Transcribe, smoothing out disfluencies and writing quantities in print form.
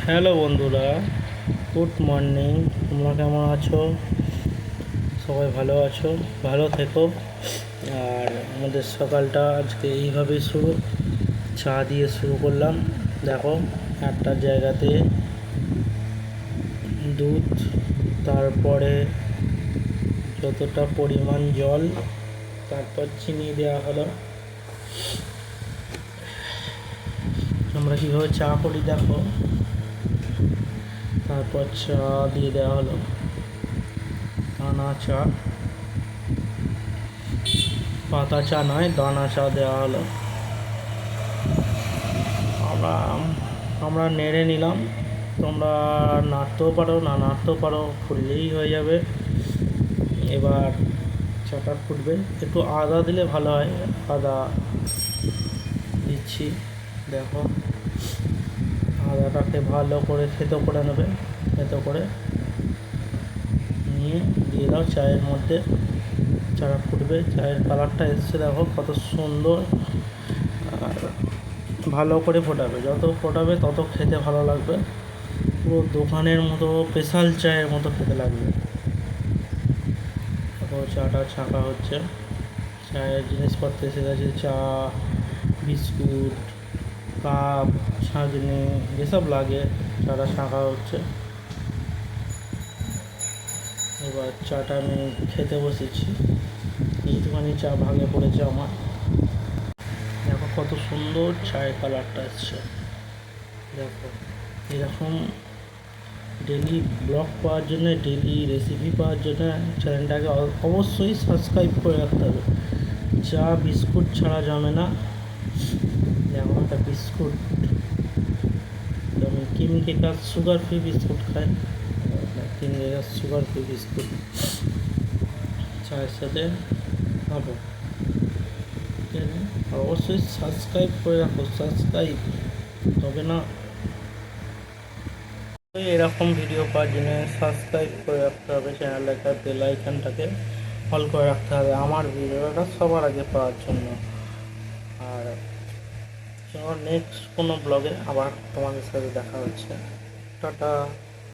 Hello বন্ধুরা, good morning. তোমরা কেমন আছো? সবাই ভালো আছো? ভালো থেকো। আর আমাদের সকালটা আজকে এইভাবেই শুরু, চা দিয়ে শুরু করলাম। দেখো, একটা জায়গাতে দুধ, তারপরে যতটা পরিমাণ জল, তারপর চিনি দেওয়া হলো। আমরা কীভাবে চা করি দেখো। তারপর চা দিয়ে দেওয়া হলো, দানা চা, পাতা চা নয়, দানা চা দেওয়া হলো। আমরা আমরা নেড়ে নিলাম। তোমরা নাড়তেও পারো, না নাড়তেও পারো, ফুললেই হয়ে যাবে। এবার চাটা ফুটবে, একটু আদা দিলে ভালো হয়, আদা দিচ্ছি। দেখো, আদাটাকে ভালো করে থেতো করে নেবে, থেতো করে নিয়ে দিয়ে দাও চায়ের মধ্যে। চাটা ফুটবে, চায়ের কালারটা এসছে দেখো কত সুন্দর। আর ভালো করে ফোটাবে, যত ফোটাবে তত খেতে ভালো লাগবে। পুরো দোকানের মতো, স্পেশাল চায়ের মতো খেতে লাগবে। তারপর চাটা ছাঁকা হচ্ছে, চায়ের জিনিসপত্র এসে গেছে, চা, বিস্কুট, কাপ, ছাঁকনি, যেসব লাগে চাটা ছাঁকা হচ্ছে। এবার চাটা আমি খেতে বসেছি। এইটুখানি চা ভাগে পড়েছে আমার। দেখো কত সুন্দর চায়ের কালারটা এসছে। দেখো, এরকম ডেলি ব্লগ পাওয়ার জন্য, ডেলি রেসিপি পাওয়ার জন্য চ্যানেলটাকে অবশ্যই সাবস্ক্রাইব করে রাখতে হবে। চা বিস্কুট ছাড়া জমে না। যেমন একটা বিস্কুট, আমি কিং কেকার সুগার ফ্রি বিস্কুট খাই, কিং কেকার সুগার ফ্রি বিস্কুট চায়ের সাথে খাবো। ঠিক আছে, আর অবশ্যই সাবস্ক্রাইব করে রাখো, সাবস্ক্রাইব, তবে না এরকম ভিডিও পাওয়ার জন্য সাবস্ক্রাইব করে রাখতে হবে, চ্যানেলটাকে বেল আইকনটাকে অল করে রাখতে হবে আমার ভিডিওটা সবার আগে পাওয়ার জন্য। আর নেক্সট কোনো ব্লগে আবার তোমাদের সাথে দেখা হচ্ছে। টাটা।